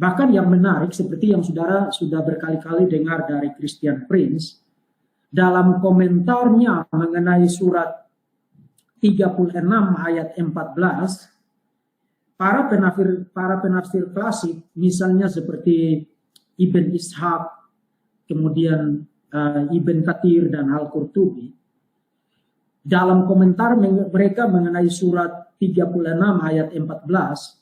Bahkan yang menarik seperti yang saudara sudah berkali-kali dengar dari Christian Prince, dalam komentarnya mengenai surat 36 ayat 14, para penafsir klasik, misalnya seperti Ibn Ishaq, kemudian Ibn Kathir dan Al-Qurtubi, dalam komentar mereka mengenai surat 36 ayat 14,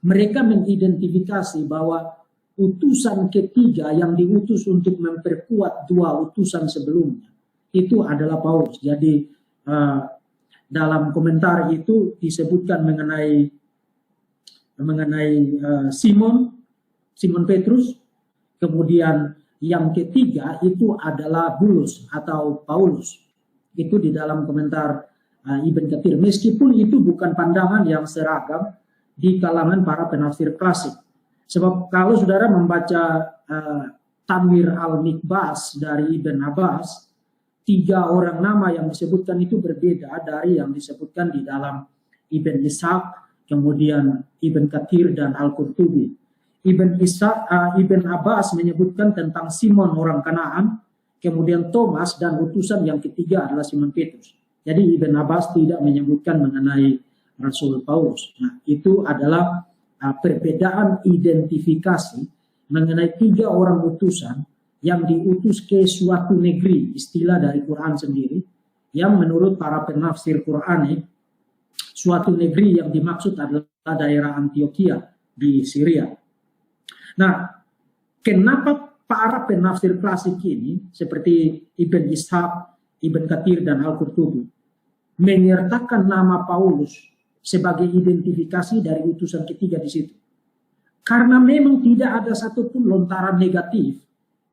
mereka mengidentifikasi bahwa utusan ketiga yang diutus untuk memperkuat dua utusan sebelumnya itu adalah Paulus. Jadi dalam komentar itu disebutkan mengenai Simon Petrus, kemudian yang ketiga itu adalah Bulus atau Paulus. Itu di dalam komentar Ibn Kathir. Meskipun itu bukan pandangan yang seragam di kalangan para penafsir klasik. Sebab kalau saudara membaca Tanwir al-Mikbas dari Ibn Abbas, 3 orang nama yang disebutkan itu berbeda dari yang disebutkan di dalam Ibn Ishaq, kemudian Ibn Kathir dan Al-Qurtubi. Ibn Abbas menyebutkan tentang Simon orang Kanaan, kemudian Thomas, dan utusan yang ketiga adalah Simon Petrus. Jadi Ibn Abbas tidak menyebutkan mengenai Rasul Paulus. Nah, itu adalah perbedaan identifikasi mengenai 3 orang utusan yang diutus ke suatu negeri, istilah dari Quran sendiri, yang menurut para penafsir Qurani, suatu negeri yang dimaksud adalah daerah Antioquia di Syria. Nah, kenapa para penafsir klasik ini, seperti Ibn Ishaq, Ibn Kathir, dan Al-Qurtubi, menyertakan nama Paulus sebagai identifikasi dari utusan ketiga di situ? Karena memang tidak ada satupun lontaran negatif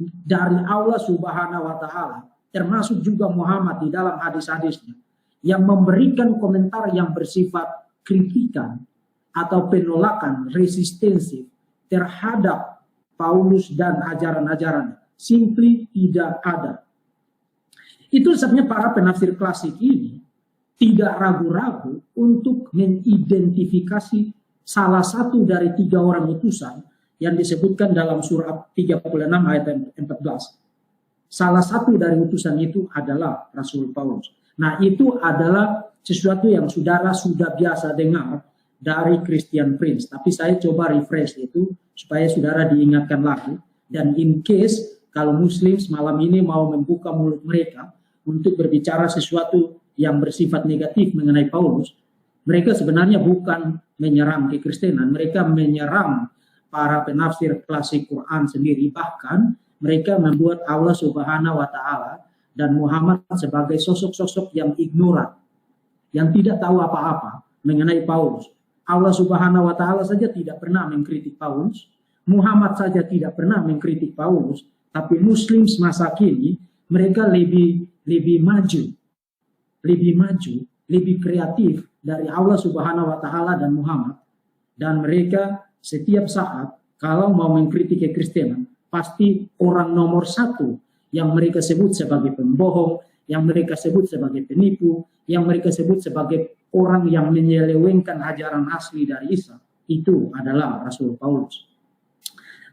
dari Allah Subhanahu wa Ta'ala, termasuk juga Muhammad di dalam hadis-hadisnya, yang memberikan komentar yang bersifat kritikan atau penolakan, resistensi terhadap Paulus dan ajaran-ajarannya. Simply tidak ada. Itu sebabnya para penafsir klasik ini tidak ragu-ragu untuk mengidentifikasi salah satu dari 3 orang utusan yang disebutkan dalam surat 36 ayat 14. Salah satu dari utusan itu adalah Rasul Paulus. Nah, itu adalah sesuatu yang saudara sudah biasa dengar dari Christian Prince. Tapi saya coba refresh itu supaya saudara diingatkan lagi. Dan in case kalau Muslim malam ini mau membuka mulut mereka untuk berbicara sesuatu yang bersifat negatif mengenai Paulus, mereka sebenarnya bukan menyerang kekristenan, mereka menyerang para penafsir klasik Quran sendiri. Bahkan mereka membuat Allah Subhanahu wa Ta'ala dan Muhammad sebagai sosok-sosok yang ignoran, yang tidak tahu apa-apa mengenai Paulus. Allah Subhanahu wa Ta'ala saja tidak pernah mengkritik Paulus, Muhammad saja tidak pernah mengkritik Paulus, tapi Muslim masa kini mereka lebih maju, lebih kreatif dari Allah Subhanahu wa Ta'ala dan Muhammad. Dan mereka setiap saat kalau mau mengkritik kekristenan, pasti orang nomor 1 yang mereka sebut sebagai pembohong, yang mereka sebut sebagai penipu, yang mereka sebut sebagai orang yang menyelewengkan ajaran asli dari Isa, itu adalah Rasul Paulus.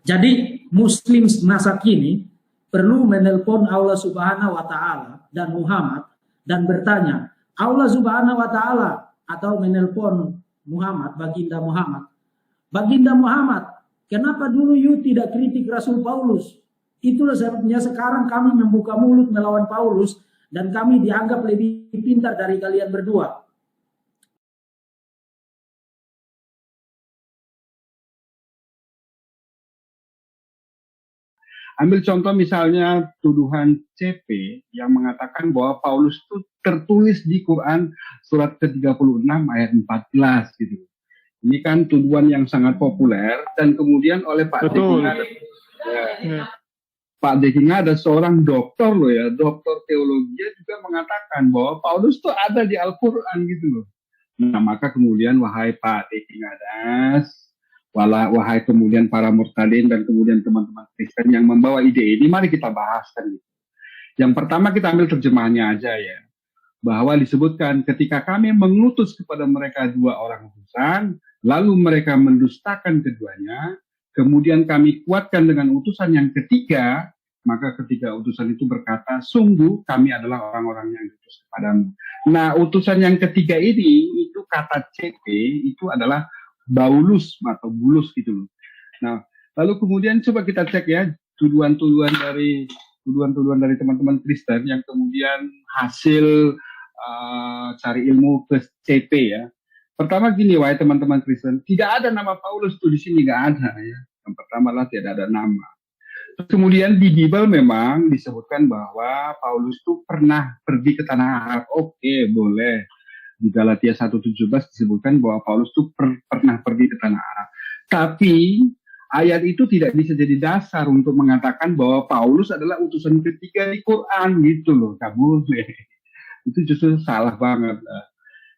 Jadi Muslim masa kini perlu menelpon Allah Subhanahu wa Ta'ala dan Muhammad dan bertanya, Allah Subhanahu wa Ta'ala, atau menelpon Muhammad, Baginda Muhammad, kenapa dulu you tidak kritik Rasul Paulus? Itulah sebabnya sekarang kami membuka mulut melawan Paulus dan kami dianggap lebih pintar dari kalian berdua. Ambil contoh misalnya tuduhan CP yang mengatakan bahwa Paulus itu tertulis di Quran surat ke-36 ayat 14 gitu. Ini kan tuduhan yang sangat populer dan kemudian oleh Pak Dekinga ada seorang dokter loh ya, dokter teologi juga mengatakan bahwa Paulus itu ada di Al-Quran gitu loh. Nah maka kemudian wahai Pak Dekingadas, wahai kemudian para murtadin dan kemudian teman-teman Kristen yang membawa ide ini, mari kita bahas kan gitu. Yang pertama kita ambil terjemahannya aja ya, bahwa disebutkan ketika kami mengutus kepada mereka 2 orang utusan, lalu mereka mendustakan keduanya, kemudian kami kuatkan dengan utusan yang ketiga, maka ketika utusan itu berkata, sungguh kami adalah orang-orang yang diutus kepadamu. Nah, utusan yang ketiga ini, itu kata CP, itu adalah Paulus atau Bulus gitu loh. Nah, lalu kemudian coba kita cek ya, tuduhan-tuduhan dari teman-teman Kristen yang kemudian hasil cari ilmu ke CP ya. Pertama gini, wahai teman-teman Kristen, tidak ada nama Paulus tuh di sini, nggak ada ya. Yang pertama lah tidak ada nama. Kemudian di Bible memang disebutkan bahwa Paulus itu pernah pergi ke tanah Arab. Oke, boleh. Di Galatia 1:17 disebutkan bahwa Paulus itu pernah pergi ke tanah Arab. Tapi ayat itu tidak bisa jadi dasar untuk mengatakan bahwa Paulus adalah utusan ketiga di Quran gitu loh. Nggak boleh. Itu justru salah banget.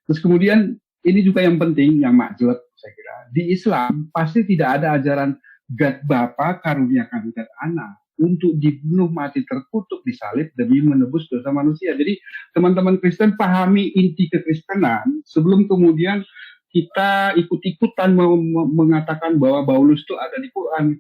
Terus kemudian ini juga yang penting, yang makjud saya kira. Di Islam pasti tidak ada ajaran God Bapa karuniakan God Anak untuk dibunuh mati terkutuk disalib demi menebus dosa manusia. Jadi teman-teman Kristen pahami inti kekristenan sebelum kemudian kita ikut-ikutan mengatakan bahwa Paulus itu ada di Quran.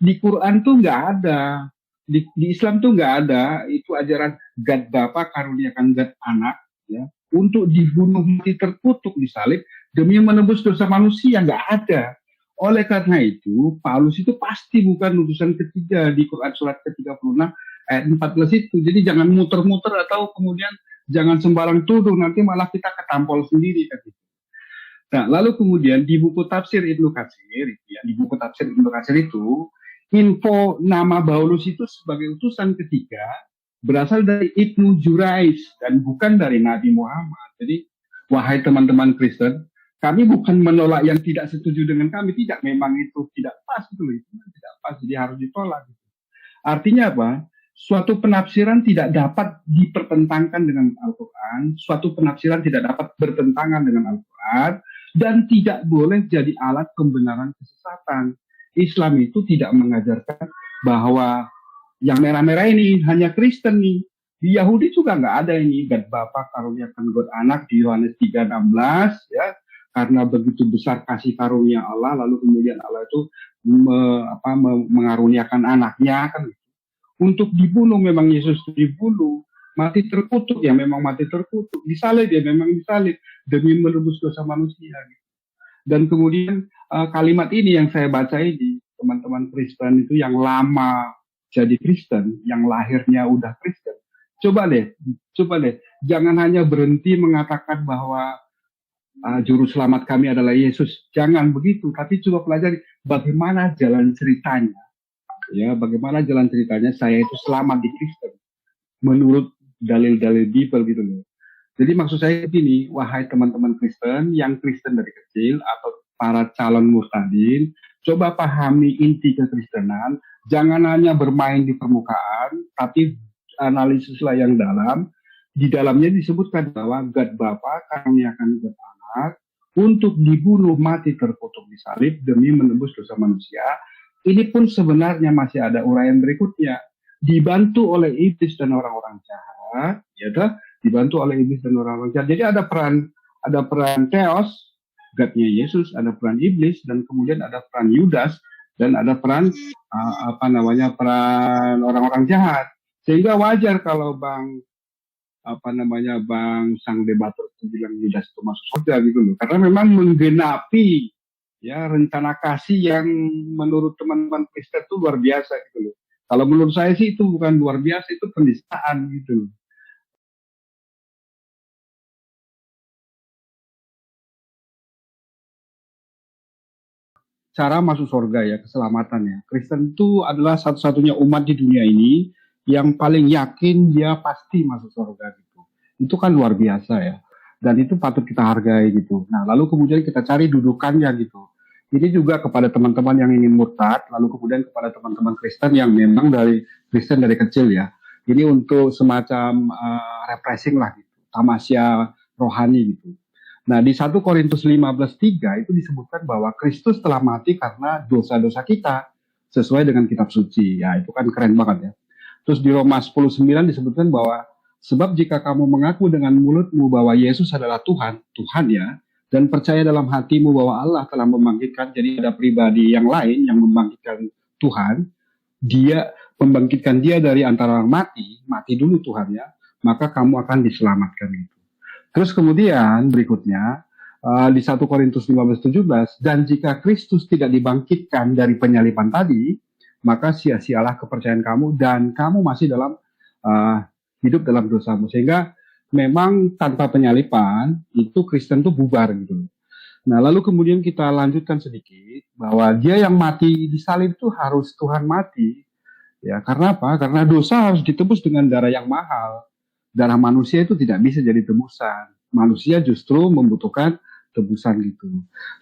Di Quran tuh nggak ada, di Islam tuh nggak ada itu ajaran God Bapa karuniakan God Anak ya untuk dibunuh mati terkutuk disalib demi menebus dosa manusia, nggak ada. Oleh karena itu, Paulus itu pasti bukan utusan ketiga di Quran surat ke-36 ayat 14 itu. Jadi jangan muter-muter atau kemudian jangan sembarang tuduh, nanti malah kita ketampol sendiri. Nah, lalu kemudian di buku tafsir Ibnu Katsir, ya, di buku tafsir Ibnu Katsir itu, info nama Paulus itu sebagai utusan ketiga berasal dari Ibnu Jurayj dan bukan dari Nabi Muhammad. Jadi, wahai teman-teman Kristen, kami bukan menolak yang tidak setuju dengan kami, tidak, memang itu tidak pas itu tidak pas, jadi harus ditolak. Artinya apa? Suatu penafsiran tidak dapat dipertentangkan dengan Al-Quran, suatu penafsiran tidak dapat bertentangan dengan Al-Quran, dan tidak boleh jadi alat pembenaran kesesatan. Islam itu tidak mengajarkan bahwa yang merah-merah ini hanya Kristen nih. Di Yahudi juga nggak ada ini, God Bapa karuniakan God Anak di Yohanes 3:16 ya. Karena begitu besar kasih karunia Allah, lalu kemudian Allah itu mengaruniakan anaknya kan. Untuk dibunuh memang Yesus dibunuh, mati terkutuk ya memang mati terkutuk, disalib ya memang disalib demi menebus dosa manusia. Dan kemudian kalimat ini yang saya baca ini, teman-teman Kristen itu yang lama jadi Kristen, yang lahirnya udah Kristen, coba deh, jangan hanya berhenti mengatakan bahwa juru selamat kami adalah Yesus. Jangan begitu, tapi coba pelajari bagaimana jalan ceritanya. Ya, bagaimana jalan ceritanya saya itu selamat di Kristen menurut dalil-dalil Bible gitu loh. Jadi maksud saya begini, wahai teman-teman Kristen yang Kristen dari kecil atau para calon murtadin, coba pahami inti kekristenan, jangan hanya bermain di permukaan, tapi analisislah yang dalam. Di dalamnya disebutkan bahwa God Bapa karuniakan God Anak untuk dibunuh mati terkutuk disalib demi menebus dosa manusia. Ini pun sebenarnya masih ada uraian berikutnya. Dibantu oleh iblis dan orang-orang jahat, ya dah, dibantu oleh iblis dan orang-orang jahat. Jadi ada peran Theos, God-nya Yesus, ada peran iblis, dan kemudian ada peran Yudas, dan ada peran peran orang-orang jahat. Sehingga wajar kalau Bang sang debatur itu bilang Yudas itu masuk surga gitu loh. Karena memang menggenapi ya rencana kasih yang menurut teman-teman Kristen itu luar biasa gitu loh. Kalau menurut saya sih itu bukan luar biasa, itu penistaan gitu loh. Cara masuk surga ya, keselamatan ya. Kristen itu adalah satu-satunya umat di dunia ini yang paling yakin dia pasti masuk surga gitu. Itu kan luar biasa ya. Dan itu patut kita hargai gitu. Nah, lalu kemudian kita cari dudukannya gitu. Ini juga kepada teman-teman yang ingin murtad, lalu kemudian kepada teman-teman Kristen yang memang dari Kristen dari kecil ya. Ini untuk semacam refreshing lah gitu, tamasya rohani gitu. Nah, di 1 Korintus 15:3 itu disebutkan bahwa Kristus telah mati karena dosa-dosa kita sesuai dengan kitab suci. Ya, itu kan keren banget ya. Terus di Roma 10:9 disebutkan bahwa sebab jika kamu mengaku dengan mulutmu bahwa Yesus adalah Tuhan, Tuhan ya, dan percaya dalam hatimu bahwa Allah telah membangkitkan, jadi ada pribadi yang lain yang membangkitkan Tuhan, dia membangkitkan dia dari antara orang mati dulu Tuhan ya, maka kamu akan diselamatkan gitu. Terus kemudian berikutnya di 1 Korintus 15:17, dan jika Kristus tidak dibangkitkan dari penyaliban tadi, maka sia-sialah kepercayaan kamu dan kamu masih dalam hidup dalam dosamu. Sehingga memang tanpa penyaliban itu Kristen itu bubar gitu. Nah, lalu kemudian kita lanjutkan sedikit bahwa dia yang mati di salib itu harus Tuhan mati. Ya, karena apa? Karena dosa harus ditebus dengan darah yang mahal. Darah manusia itu tidak bisa jadi tebusan. Manusia justru membutuhkan tebusan gitu.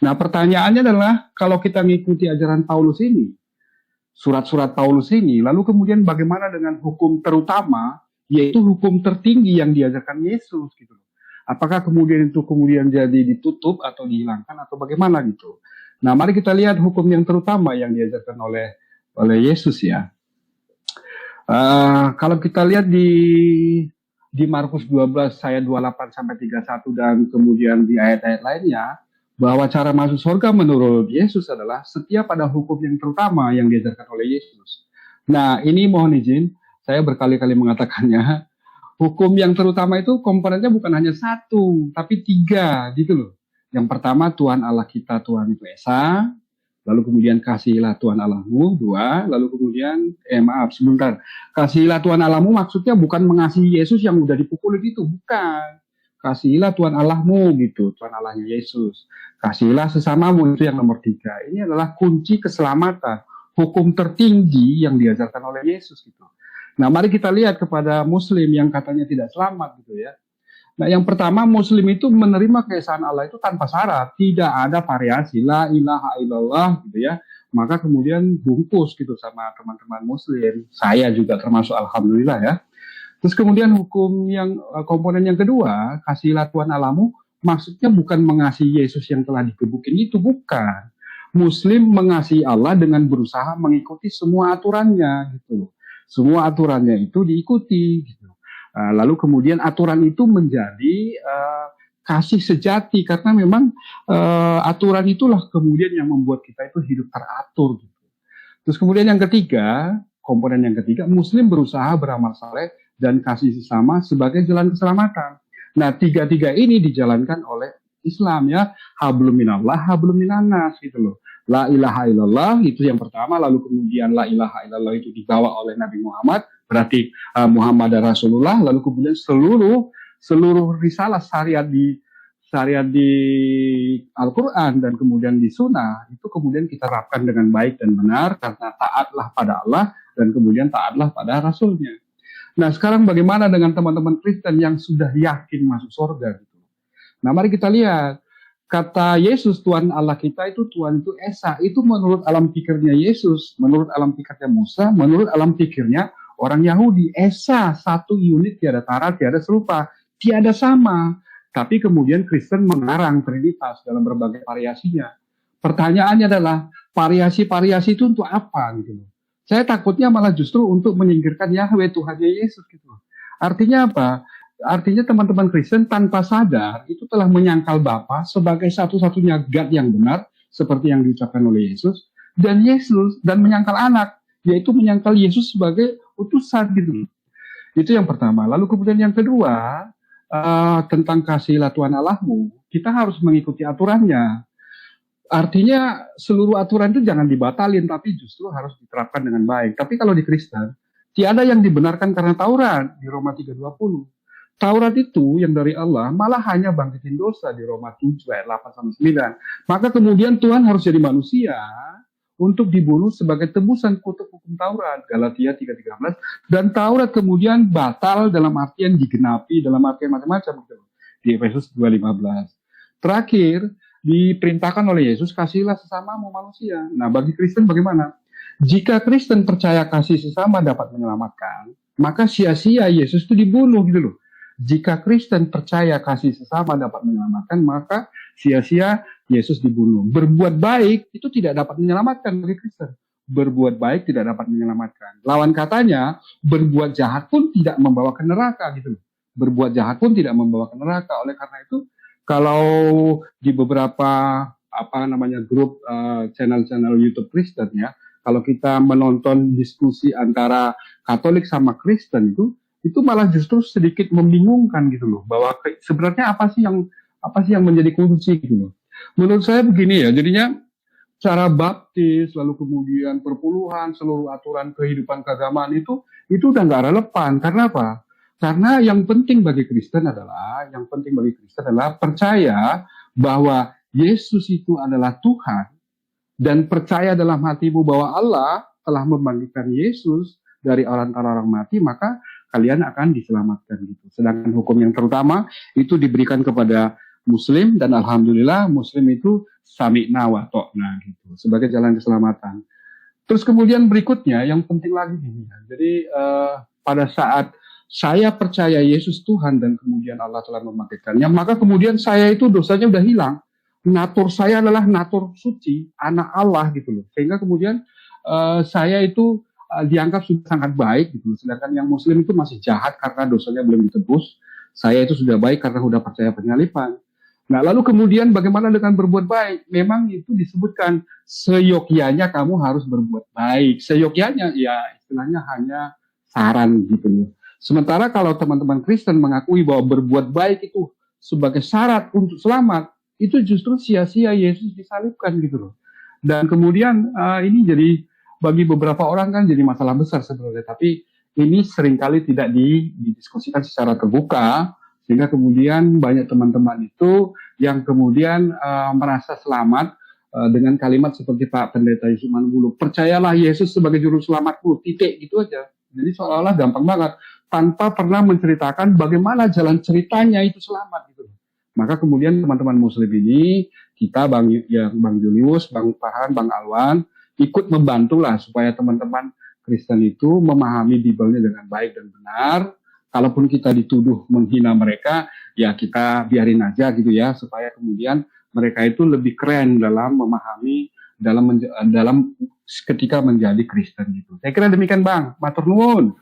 Nah, pertanyaannya adalah kalau kita mengikuti ajaran Paulus ini, surat-surat Paulus ini, lalu kemudian bagaimana dengan hukum terutama, yaitu hukum tertinggi yang diajarkan Yesus gitu. Apakah kemudian itu kemudian jadi ditutup atau dihilangkan atau bagaimana gitu. Nah, mari kita lihat hukum yang terutama yang diajarkan oleh Yesus ya. Kalau kita lihat di Markus 12 ayat 28 sampai 31 dan kemudian di ayat-ayat lainnya, bahwa cara masuk surga menurut Yesus adalah setia pada hukum yang terutama yang diajarkan oleh Yesus. Nah, ini mohon izin, saya berkali-kali mengatakannya, hukum yang terutama itu komponennya bukan hanya satu, tapi 3 gitu loh. Yang pertama, Tuhan Allah kita, Tuhan itu Esa. Lalu kemudian kasihilah Tuhan Allahmu, 2. Lalu kemudian, kasihilah Tuhan Allahmu maksudnya bukan mengasihi Yesus yang udah dipukul itu, bukan. Kasihilah Tuhan Allahmu gitu, Tuhan Allahnya Yesus. Kasihilah sesamamu, itu yang nomor 3. Ini adalah kunci keselamatan, hukum tertinggi yang diajarkan oleh Yesus gitu. Nah, mari kita lihat kepada Muslim yang katanya tidak selamat gitu ya. Nah, yang pertama, Muslim itu menerima keesaan Allah itu tanpa syarat, tidak ada variasi, la ilaha illallah gitu ya. Maka kemudian bungkus gitu sama teman-teman Muslim, saya juga termasuk, alhamdulillah ya. Terus kemudian hukum yang komponen yang kedua, kasihilah Tuhan Allahmu, maksudnya bukan mengasihi Yesus yang telah digebukin itu, bukan. Muslim mengasihi Allah dengan berusaha mengikuti semua aturannya gitu. Semua aturannya itu diikuti gitu. Lalu kemudian aturan itu menjadi kasih sejati karena memang aturan itulah kemudian yang membuat kita itu hidup teratur gitu. Terus kemudian yang ketiga, komponen yang ketiga, Muslim berusaha beramal saleh dan kasih sesama sebagai jalan keselamatan. Nah, 3 ini dijalankan oleh Islam ya, hablum minallah, hablum minannas gitu loh. La ilaha illallah itu yang pertama, lalu kemudian la ilaha illallah itu dibawa oleh Nabi Muhammad, berarti Muhammad dan Rasulullah, lalu kemudian seluruh risalah syariat di Al-Quran dan kemudian di Sunnah itu kemudian kita terapkan dengan baik dan benar karena taatlah pada Allah dan kemudian taatlah pada Rasulnya. Nah, sekarang bagaimana dengan teman-teman Kristen yang sudah yakin masuk surga gitu? Nah, mari kita lihat. Kata Yesus, Tuhan Allah kita itu, Tuhan itu Esa. Itu menurut alam pikirnya Yesus, menurut alam pikirnya Musa, menurut alam pikirnya orang Yahudi. Esa, satu unit, tiada tara, tiada serupa, tiada sama. Tapi kemudian Kristen mengarang Trinitas dalam berbagai variasinya. Pertanyaannya adalah, variasi-variasi itu untuk apa? Gitu. Saya takutnya malah justru untuk menyingkirkan Yahweh, Tuhannya Yesus. Gitu. Artinya apa? Artinya teman-teman Kristen tanpa sadar itu telah menyangkal Bapa sebagai satu-satunya God yang benar seperti yang diucapkan oleh Yesus dan menyangkal anak, yaitu menyangkal Yesus sebagai utusan gitu. Itu yang pertama. Lalu kemudian yang kedua, tentang kasihilah Tuhan Allahmu, kita harus mengikuti aturannya. Artinya seluruh aturan itu jangan dibatalin, tapi justru harus diterapkan dengan baik. Tapi kalau di Kristen, tiada yang dibenarkan karena Taurat di Roma 3:20. Taurat itu yang dari Allah malah hanya bangkitin dosa di Roma 7 ayat 8-9. Maka kemudian Tuhan harus jadi manusia untuk dibunuh sebagai tebusan kutuk hukum Taurat, Galatia 3:13. Dan Taurat kemudian batal dalam artian digenapi, dalam artian macam-macam gitu. Di Efesus 2:15. Terakhir, diperintahkan oleh Yesus, kasihilah sesamamu manusia. Nah, bagi Kristen bagaimana? Jika Kristen percaya kasih sesama dapat menyelamatkan, maka sia-sia Yesus itu dibunuh gitu loh. Jika Kristen percaya kasih sesama dapat menyelamatkan, maka sia-sia Yesus dibunuh. Berbuat baik itu tidak dapat menyelamatkan bagi Kristen. Berbuat baik tidak dapat menyelamatkan. Lawan katanya, berbuat jahat pun tidak membawa ke neraka gitu. Berbuat jahat pun tidak membawa ke neraka. Oleh karena itu, Kalau di beberapa grup channel-channel YouTube Kristen ya, kalau kita menonton diskusi antara Katolik sama Kristen itu malah justru sedikit membingungkan gitu loh, bahwa sebenarnya apa sih yang menjadi kunci gitu loh. Menurut saya begini ya, jadinya cara baptis, lalu kemudian perpuluhan, seluruh aturan kehidupan keagamaan itu udah nggak relevan. Karena apa? Karena yang penting bagi Kristen adalah percaya bahwa Yesus itu adalah Tuhan, dan percaya dalam hatimu bahwa Allah telah membangkitkan Yesus dari antara orang mati, maka kalian akan diselamatkan gitu. Sedangkan hukum yang terutama itu diberikan kepada Muslim, dan alhamdulillah Muslim itu sami'na wa ta'na gitu sebagai jalan keselamatan. Terus kemudian berikutnya yang penting lagi ini, jadi pada saat saya percaya Yesus Tuhan dan kemudian Allah telah membangkitkannya, maka kemudian saya itu dosanya udah hilang. Natur saya adalah natur suci, anak Allah gitu loh. Sehingga kemudian saya itu dianggap sudah sangat baik gitu. Sedangkan yang Muslim itu masih jahat karena dosanya belum ditebus. Saya itu sudah baik karena sudah percaya penyalipan. Nah, lalu kemudian bagaimana dengan berbuat baik? Memang itu disebutkan seyogyanya kamu harus berbuat baik. Seyogyanya ya istilahnya hanya saran gitu loh. Sementara kalau teman-teman Kristen mengakui bahwa berbuat baik itu sebagai syarat untuk selamat, itu justru sia-sia Yesus disalibkan gitu loh. Dan kemudian ini jadi bagi beberapa orang kan jadi masalah besar sebenarnya, tapi ini seringkali tidak didiskusikan secara terbuka, sehingga kemudian banyak teman-teman itu yang kemudian merasa selamat dengan kalimat seperti Pak Pendeta Yusuf Manbulu, percayalah Yesus sebagai juru selamatku, titik gitu aja. Jadi seolah-olah gampang banget, tanpa pernah menceritakan bagaimana jalan ceritanya itu selamat gitu. Maka kemudian teman-teman Muslim ini, kita Bang Julius, Bang Farhan, Bang Alwan, ikut membantulah supaya teman-teman Kristen itu memahami Bible-nya dengan baik dan benar. Kalaupun kita dituduh menghina mereka, ya kita biarin aja gitu ya, supaya kemudian mereka itu lebih keren dalam memahami, dalam ketika menjadi Kristen gitu. Saya kira demikian Bang, matur nuwun.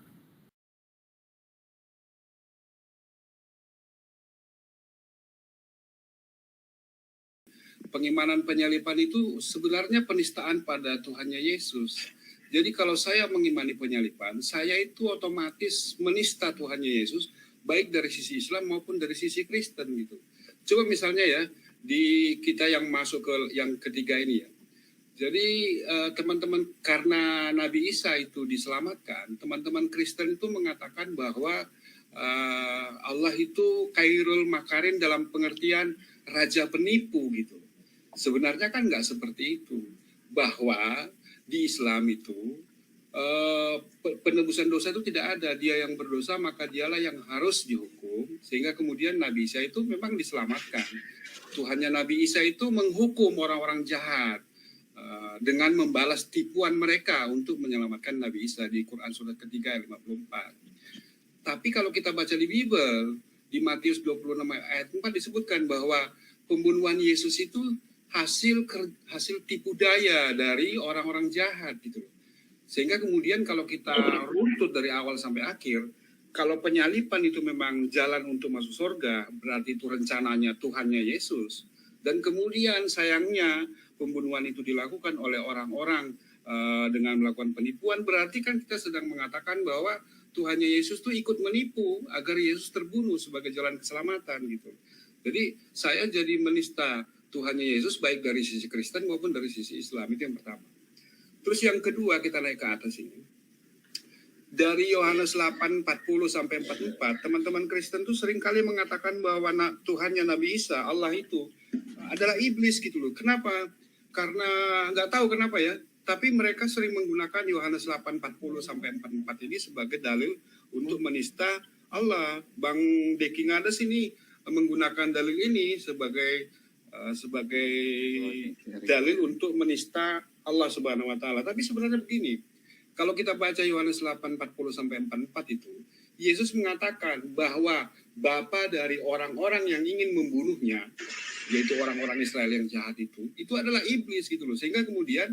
Pengimanan penyalipan itu sebenarnya penistaan pada Tuhannya Yesus. Jadi kalau saya mengimani penyalipan, saya itu otomatis menista Tuhannya Yesus, baik dari sisi Islam maupun dari sisi Kristen gitu. Coba misalnya ya, di kita yang masuk ke yang ketiga ini ya. Jadi teman-teman, karena Nabi Isa itu diselamatkan, teman-teman Kristen itu mengatakan bahwa Allah itu Khairul Makarin dalam pengertian raja penipu gitu. Sebenarnya kan nggak seperti itu. Bahwa di Islam itu penebusan dosa itu tidak ada. Dia yang berdosa maka dialah yang harus dihukum. Sehingga kemudian Nabi Isa itu memang diselamatkan. Tuhannya Nabi Isa itu menghukum orang-orang jahat dengan membalas tipuan mereka untuk menyelamatkan Nabi Isa di Quran surat ketiga ayat 54. Tapi kalau kita baca di Bible, di Matius 26 ayat 4 disebutkan bahwa pembunuhan Yesus itu hasil tipu daya dari orang-orang jahat gitu. Sehingga kemudian kalau kita runtut dari awal sampai akhir, kalau penyalipan itu memang jalan untuk masuk surga, berarti itu rencananya Tuhannya Yesus. Dan kemudian sayangnya pembunuhan itu dilakukan oleh orang-orang dengan melakukan penipuan, berarti kan kita sedang mengatakan bahwa Tuhannya Yesus tuh ikut menipu agar Yesus terbunuh sebagai jalan keselamatan gitu. Jadi saya jadi menista Tuhannya Yesus baik dari sisi Kristen maupun dari sisi Islam, itu yang pertama. Terus yang kedua kita naik ke atas ini. Dari Yohanes 8:40 sampai 44, teman-teman Kristen tuh seringkali mengatakan bahwa Tuhannya Nabi Isa, Allah itu adalah iblis gitu loh. Kenapa? Karena nggak tahu kenapa ya, tapi mereka sering menggunakan Yohanes 8:40 sampai 44 ini sebagai dalil untuk menista Allah. Bang Deki Ngades ini menggunakan dalil ini sebagai dalil untuk menista Allah Subhanahu wa taala. Tapi sebenarnya begini, kalau kita baca Yohanes 8:40 sampai 44 itu, Yesus mengatakan bahwa bapa dari orang-orang yang ingin membunuhnya, yaitu orang-orang Israel yang jahat itu adalah iblis gitu loh. Sehingga kemudian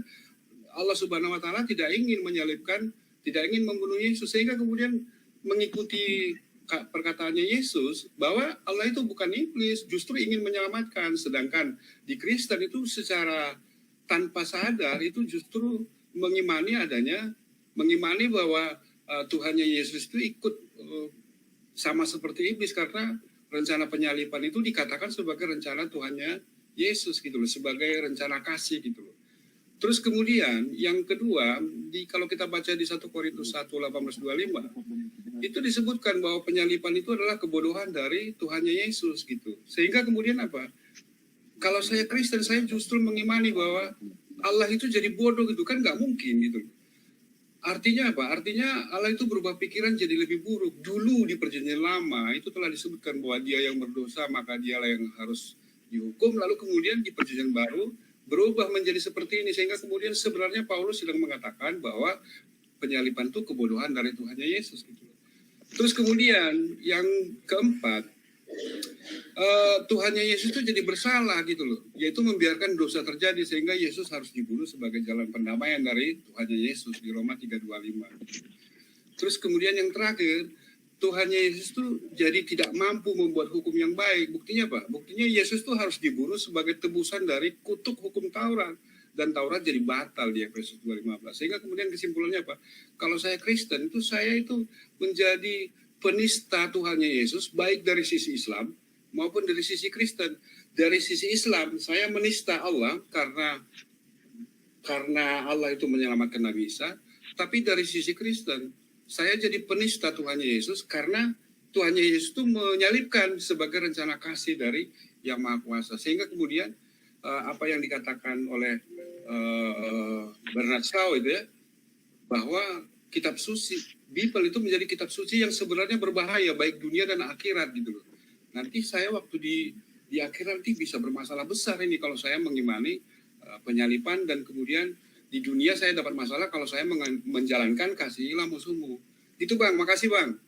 Allah Subhanahu wa taala tidak ingin menyalibkan, tidak ingin membunuh Yesus, sehingga kemudian mengikuti perkataannya Yesus bahwa Allah itu bukan iblis, justru ingin menyelamatkan. Sedangkan di Kristen itu secara tanpa sadar itu justru mengimani bahwa Tuhannya Yesus itu ikut sama seperti iblis, karena rencana penyalipan itu dikatakan sebagai rencana Tuhannya Yesus gitu loh, sebagai rencana kasih gitu loh. Terus kemudian yang kedua, kalau kita baca di 1 Korintus 1:18-25, itu disebutkan bahwa penyalipan itu adalah kebodohan dari Tuhannya Yesus gitu. Sehingga kemudian apa? Kalau saya Kristen, saya justru mengimani bahwa Allah itu jadi bodoh gitu, kan nggak mungkin gitu. Artinya apa? Artinya Allah itu berubah pikiran jadi lebih buruk. Dulu di perjanjian lama itu telah disebutkan bahwa dia yang berdosa maka dialah yang harus dihukum. Lalu kemudian di perjanjian baru berubah menjadi seperti ini, sehingga kemudian sebenarnya Paulus sedang mengatakan bahwa penyalipan itu kebodohan dari Tuhannya Yesus gitu. Terus kemudian yang keempat, Tuhannya Yesus itu jadi bersalah gitu loh, yaitu membiarkan dosa terjadi sehingga Yesus harus dibunuh sebagai jalan pendamaian dari Tuhannya Yesus di Roma 3:25. Terus kemudian yang terakhir, Tuhannya Yesus itu jadi tidak mampu membuat hukum yang baik. Buktinya apa? Buktinya Yesus itu harus dibunuh sebagai tebusan dari kutuk hukum Taurat, dan Taurat jadi batal di Efesus 2:15. Sehingga kemudian kesimpulannya apa? Kalau saya Kristen itu saya itu menjadi penista Tuhannya Yesus, baik dari sisi Islam maupun dari sisi Kristen. Dari sisi Islam, saya menista Allah karena Allah itu menyelamatkan Nabi Isa. Tapi dari sisi Kristen, saya jadi penista Tuhannya Yesus karena Tuhannya Yesus itu menyalibkan sebagai rencana kasih dari Yang Maha Kuasa. Sehingga kemudian apa yang dikatakan oleh Bernard Shaw itu ya, bahwa kitab suci Bible itu menjadi kitab suci yang sebenarnya berbahaya baik dunia dan akhirat gitu loh. Nanti saya waktu di akhirat nanti bisa bermasalah besar ini kalau saya mengimani penyalipan, dan kemudian di dunia saya dapat masalah kalau saya menjalankan kasihilah musuhmu. Itu Bang, makasih Bang.